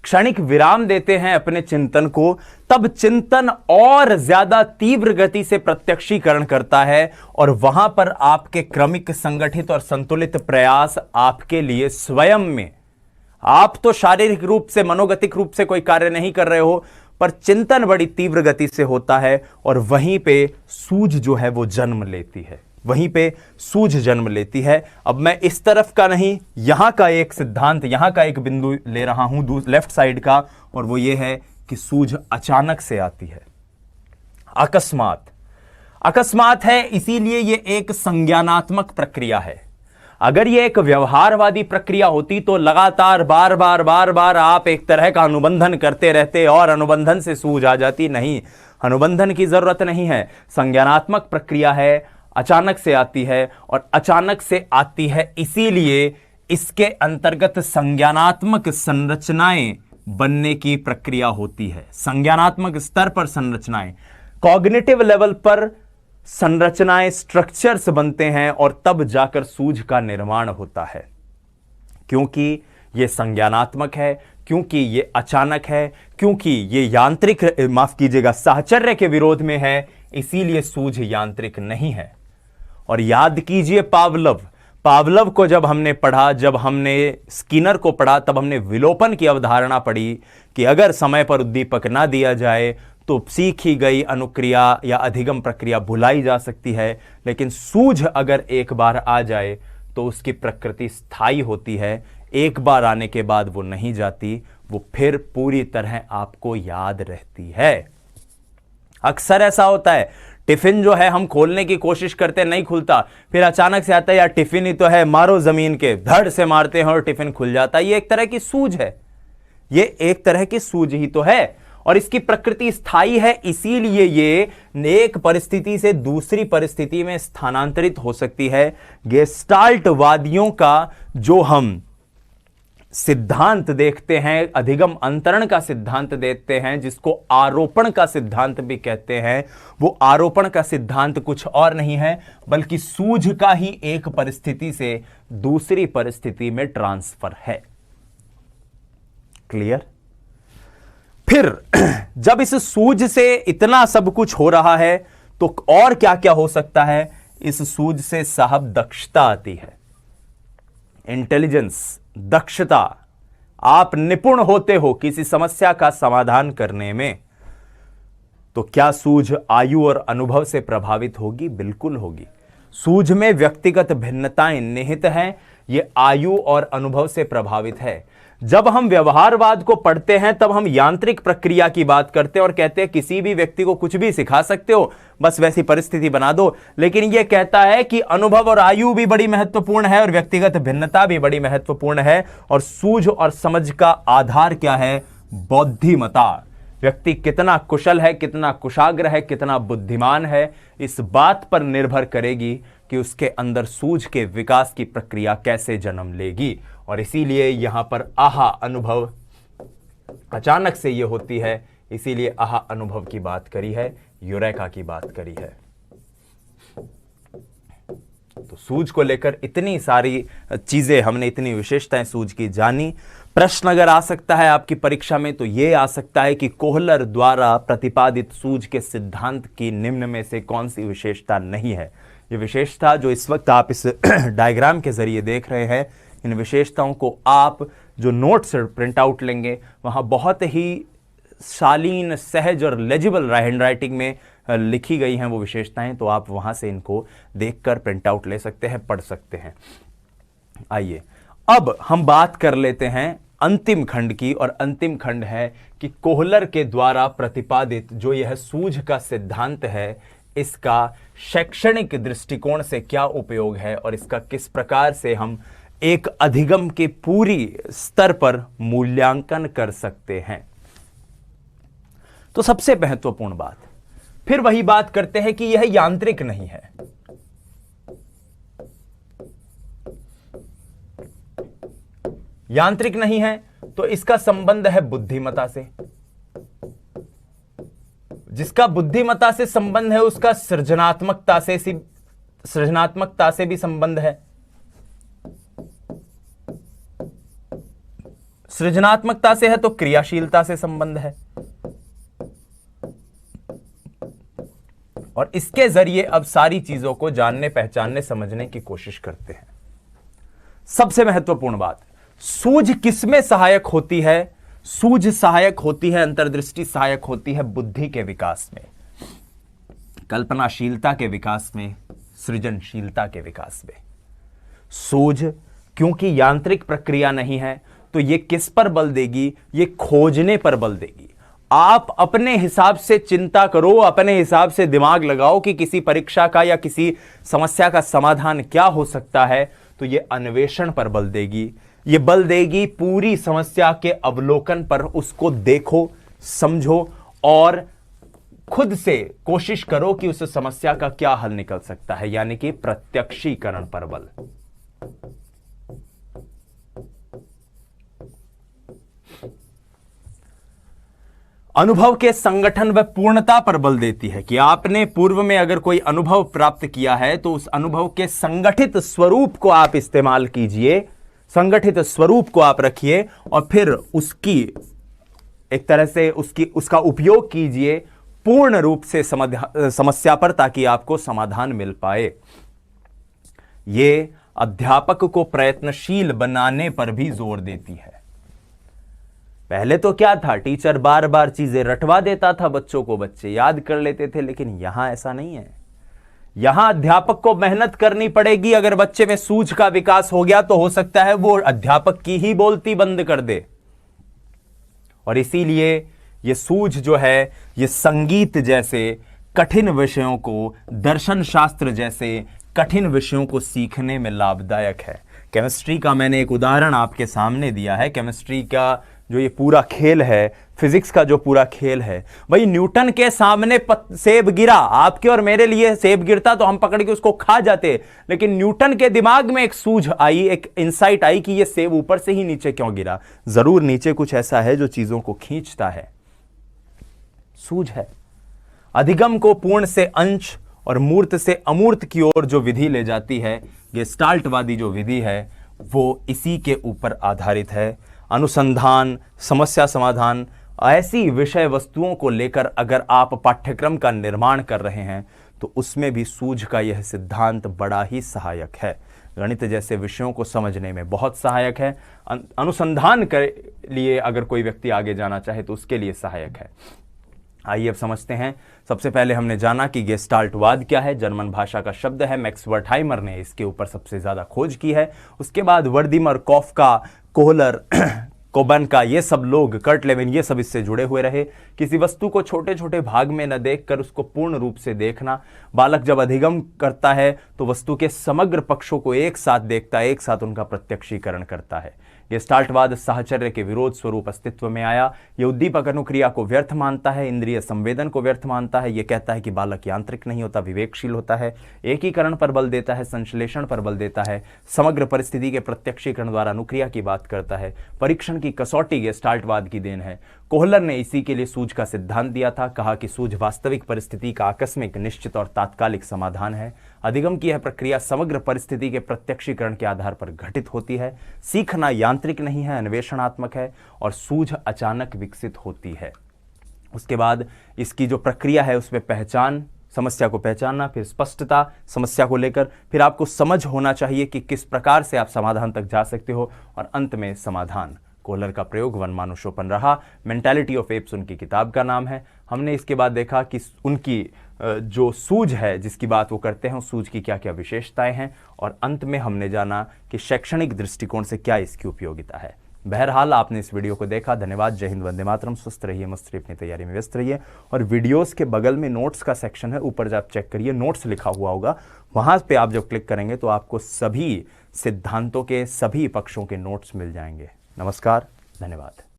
क्षणिक विराम देते हैं अपने चिंतन को, तब चिंतन और ज्यादा तीव्र गति से प्रत्यक्षीकरण करता है और वहां पर आपके क्रमिक, संगठित और संतुलित प्रयास आपके लिए स्वयं में, आप तो शारीरिक रूप से, मनोगतिक रूप से कोई कार्य नहीं कर रहे हो, पर चिंतन बड़ी तीव्र गति से होता है और वहीं पे सूझ जो है वो जन्म लेती है, वहीं पे सूझ जन्म लेती है। अब मैं इस तरफ का नहीं, यहां का एक सिद्धांत, यहां का एक बिंदु ले रहा हूं लेफ्ट साइड का, और वो ये है कि सूझ अचानक से आती है, अकस्मात है। इसीलिए ये एक संज्ञानात्मक प्रक्रिया है। अगर ये एक व्यवहारवादी प्रक्रिया होती तो लगातार बार बार आप एक तरह का अनुबंधन करते रहते और अनुबंधन से सूझ आ जाती। नहीं, अनुबंधन की जरूरत नहीं है। संज्ञानात्मक प्रक्रिया है, अचानक से आती है, और अचानक से आती है इसीलिए इसके अंतर्गत संज्ञानात्मक संरचनाएं बनने की प्रक्रिया होती है। संज्ञानात्मक स्तर पर संरचनाएं, कॉग्निटिव लेवल पर संरचनाएं, स्ट्रक्चर्स बनते हैं और तब जाकर सूझ का निर्माण होता है। क्योंकि यह संज्ञानात्मक है, क्योंकि यह अचानक है, क्योंकि यह यांत्रिक, माफ कीजिएगा, साहचर्य के विरोध में है, इसीलिए सूझ यांत्रिक नहीं है। और याद कीजिए पावलव को जब हमने पढ़ा, जब हमने स्किनर को पढ़ा, तब हमने विलोपन की अवधारणा पढ़ी कि अगर समय पर उद्दीपक ना दिया जाए तो सीखी गई अनुक्रिया या अधिगम प्रक्रिया भुलाई जा सकती है, लेकिन सूझ अगर एक बार आ जाए तो उसकी प्रकृति स्थायी होती है। एक बार आने के बाद वो नहीं जाती, वो फिर पूरी तरह आपको याद रहती है। अक्सर ऐसा होता है, टिफिन जो है हम खोलने की कोशिश करते हैं, नहीं खुलता, फिर अचानक से आता है यार टिफिन ही तो है, मारो जमीन के, धड़ से मारते हैं और टिफिन खुल जाता है। ये एक तरह की सूझ है, ये एक तरह की सूझ ही तो है, और इसकी प्रकृति स्थायी है, इसीलिए ये एक परिस्थिति से दूसरी परिस्थिति में स्थानांतरित हो सकती है। गेस्टाल्टवादियों का जो हम सिद्धांत देखते हैं, अधिगम अंतरण का सिद्धांत देखते हैं, जिसको आरोपण का सिद्धांत भी कहते हैं, वो आरोपण का सिद्धांत कुछ और नहीं है बल्कि सूझ का ही एक परिस्थिति से दूसरी परिस्थिति में ट्रांसफर है। क्लियर? फिर जब इस सूझ से इतना सब कुछ हो रहा है तो और क्या क्या हो सकता है? इस सूझ से साहब दक्षता आती है, इंटेलिजेंस, दक्षता। आप निपुण होते हो किसी समस्या का समाधान करने में, तो क्या सूझ आयु और अनुभव से प्रभावित होगी? बिल्कुल होगी। सूझ में व्यक्तिगत भिन्नताएं निहित हैं, ये आयु और अनुभव से प्रभावित है। जब हम व्यवहारवाद को पढ़ते हैं तब हम यांत्रिक प्रक्रिया की बात करते हैं और कहते हैं किसी भी व्यक्ति को कुछ भी सिखा सकते हो, बस वैसी परिस्थिति बना दो। लेकिन यह कहता है कि अनुभव और आयु भी बड़ी महत्वपूर्ण है और व्यक्तिगत भिन्नता भी बड़ी महत्वपूर्ण है। और सूझ और समझ का आधार क्या है? बौद्धिमता। व्यक्ति कितना कुशल है, कितना कुशाग्र है, कितना बुद्धिमान है, इस बात पर निर्भर करेगी कि उसके अंदर सूझ के विकास की प्रक्रिया कैसे जन्म लेगी। और इसीलिए यहां पर आहा अनुभव अचानक से यह होती है, इसीलिए आहा अनुभव की बात करी है, यूरेका की बात करी है। तो सूझ को लेकर इतनी सारी चीजें हमने, इतनी विशेषताएं सूझ की जानी। प्रश्न अगर आ सकता है आपकी परीक्षा में तो यह आ सकता है कि कोहलर द्वारा प्रतिपादित सूझ के सिद्धांत की निम्न में से कौन सी विशेषता नहीं है। ये विशेषता जो इस वक्त आप इस डायग्राम के जरिए देख रहे हैं, इन विशेषताओं को आप जो नोट्स प्रिंट आउट लेंगे वहां बहुत ही शालीन, सहज और लेजिबल हैंडराइटिंग में लिखी गई हैं वो विशेषताएं, तो आप वहां से इनको देखकर प्रिंट आउट ले सकते हैं, पढ़ सकते हैं। आइए अब हम बात कर लेते हैं अंतिम खंड की, और अंतिम खंड है कि कोहलर के द्वारा प्रतिपादित जो यह सूझ का सिद्धांत है, इसका शैक्षणिक दृष्टिकोण से क्या उपयोग है और इसका किस प्रकार से हम एक अधिगम के पूरी स्तर पर मूल्यांकन कर सकते हैं। तो सबसे महत्वपूर्ण बात, फिर वही बात करते हैं कि यह यांत्रिक नहीं है। यांत्रिक नहीं है तो इसका संबंध है बुद्धिमत्ता से। जिसका बुद्धिमत्ता से संबंध है उसका सृजनात्मकता से भी संबंध है। सृजनात्मकता से है तो क्रियाशीलता से संबंध है। और इसके जरिए अब सारी चीजों को जानने, पहचानने, समझने की कोशिश करते हैं। सबसे महत्वपूर्ण बात, सूझ किसमें सहायक होती है? सूझ सहायक होती है, अंतर्दृष्टि सहायक होती है बुद्धि के विकास में, कल्पनाशीलता के विकास में, सृजनशीलता के विकास में। सूझ क्योंकि यांत्रिक प्रक्रिया नहीं है तो यह किस पर बल देगी? ये खोजने पर बल देगी। आप अपने हिसाब से चिंता करो, अपने हिसाब से दिमाग लगाओ कि किसी परीक्षा का या किसी समस्या का समाधान क्या हो सकता है, तो यह अन्वेषण पर बल देगी। ये बल देगी पूरी समस्या के अवलोकन पर। उसको देखो, समझो और खुद से कोशिश करो कि उस समस्या का क्या हल निकल सकता है, यानी कि प्रत्यक्षीकरण पर बल। अनुभव के संगठन व पूर्णता पर बल देती है कि आपने पूर्व में अगर कोई अनुभव प्राप्त किया है तो उस अनुभव के संगठित स्वरूप को आप इस्तेमाल कीजिए, संगठित स्वरूप को आप रखिए और फिर उसकी एक तरह से उसका उपयोग कीजिए पूर्ण रूप से समस्या पर, ताकि आपको समाधान मिल पाए। यह अध्यापक को प्रयत्नशील बनाने पर भी जोर देती है। पहले तो क्या था, टीचर बार बार चीजें रटवा देता था बच्चों को, बच्चे याद कर लेते थे, लेकिन यहां ऐसा नहीं है। यहां अध्यापक को मेहनत करनी पड़ेगी। अगर बच्चे में सूझ का विकास हो गया तो हो सकता है वो अध्यापक की ही बोलती बंद कर दे। और इसीलिए ये सूझ जो है, ये संगीत जैसे कठिन विषयों को, दर्शन शास्त्र जैसे कठिन विषयों को सीखने में लाभदायक है। केमिस्ट्री का मैंने एक उदाहरण आपके सामने दिया है। केमिस्ट्री का जो ये पूरा खेल है, फिजिक्स का जो पूरा खेल है, भाई न्यूटन के सामने सेब गिरा, आपके और मेरे लिए सेब गिरता तो हम पकड़ के उसको खा जाते, लेकिन न्यूटन के दिमाग में एक सूझ आई, एक इंसाइट आई कि ये सेब ऊपर से ही नीचे क्यों गिरा। जरूर नीचे कुछ ऐसा है जो चीजों को खींचता है, सूझ है। अधिगम को पूर्ण से अंश और मूर्त से अमूर्त की ओर जो विधि ले जाती है, गेस्टाल्टवादी जो विधि है, वो इसी के ऊपर आधारित है। अनुसंधान, समस्या समाधान, ऐसी विषय वस्तुओं को लेकर अगर आप पाठ्यक्रम का निर्माण कर रहे हैं तो उसमें भी सूझ का यह सिद्धांत बड़ा ही सहायक है। गणित जैसे विषयों को समझने में बहुत सहायक है। अनुसंधान के लिए अगर कोई व्यक्ति आगे जाना चाहे तो उसके लिए सहायक है। आइए अब समझते हैं। सबसे पहले हमने जाना कि गेस्टाल्टवाद क्या है। जर्मन भाषा का शब्द है। मैक्स वर्थहाइमर ने इसके ऊपर सबसे ज्यादा खोज की है। उसके बाद वर्दीमर, कॉफका, कोहलर, कोबनका, ये सब लोग, कर्ट लेविन, ये सब इससे जुड़े हुए रहे। किसी वस्तु को छोटे छोटे भाग में न देखकर उसको पूर्ण रूप से देखना। बालक जब अधिगम करता है तो वस्तु के समग्र पक्षों को एक साथ देखता है, एक साथ उनका प्रत्यक्षीकरण करता है। गेस्टाल्टवाद साहचर्य के विरोध स्वरूप अस्तित्व में आया। यह उद्दीपक अनुक्रिया को व्यर्थ मानता है, इंद्रिय संवेदन को व्यर्थ मानता है। यह कहता है कि बालक यांत्रिक नहीं होता, विवेकशील होता है, एकीकरण पर बल देता है, संश्लेषण पर बल देता है, समग्र परिस्थिति के प्रत्यक्षीकरण द्वारा अनुक्रिया की बात करता है। परीक्षण की कसौटी गेस्टाल्टवाद की देन है। कोहलर ने इसी के लिए सूझ का सिद्धांत दिया था। कहा कि सूझ वास्तविक परिस्थिति का आकस्मिक, निश्चित और तात्कालिक समाधान है। अधिगम की यह प्रक्रिया समग्र परिस्थिति के प्रत्यक्षीकरण के आधार पर घटित होती है। सीखना यांत्रिक नहीं है, अन्वेषणात्मक है, और सूझ अचानक विकसित होती है। उसके बाद इसकी जो प्रक्रिया है उसमें पहचान, समस्या को पहचानना, फिर स्पष्टता समस्या को लेकर, फिर आपको समझ होना चाहिए कि किस प्रकार से आप समाधान तक जा सकते हो, और अंत में समाधान। कोहलर का प्रयोग वनमानुषोपन रहा। मेंटालिटी ऑफ एप्स उनकी किताब का नाम है। हमने इसके बाद देखा कि उनकी जो सूझ है जिसकी बात वो करते हैं, उस सूझ की क्या क्या विशेषताएं हैं, और अंत में हमने जाना कि शैक्षणिक दृष्टिकोण से क्या इसकी उपयोगिता है। बहरहाल आपने इस वीडियो को देखा, धन्यवाद। जय हिंद, वंदे मातरम। स्वस्थ रहिए, मस्त रहिए, अपनी तैयारी में व्यस्त रहिए। और वीडियोस के बगल में नोट्स का सेक्शन है, ऊपर जब आप चेक करिए नोट्स लिखा हुआ होगा, वहां पे आप जब क्लिक करेंगे तो आपको सभी सिद्धांतों के सभी पक्षों के नोट्स मिल जाएंगे। नमस्कार, धन्यवाद।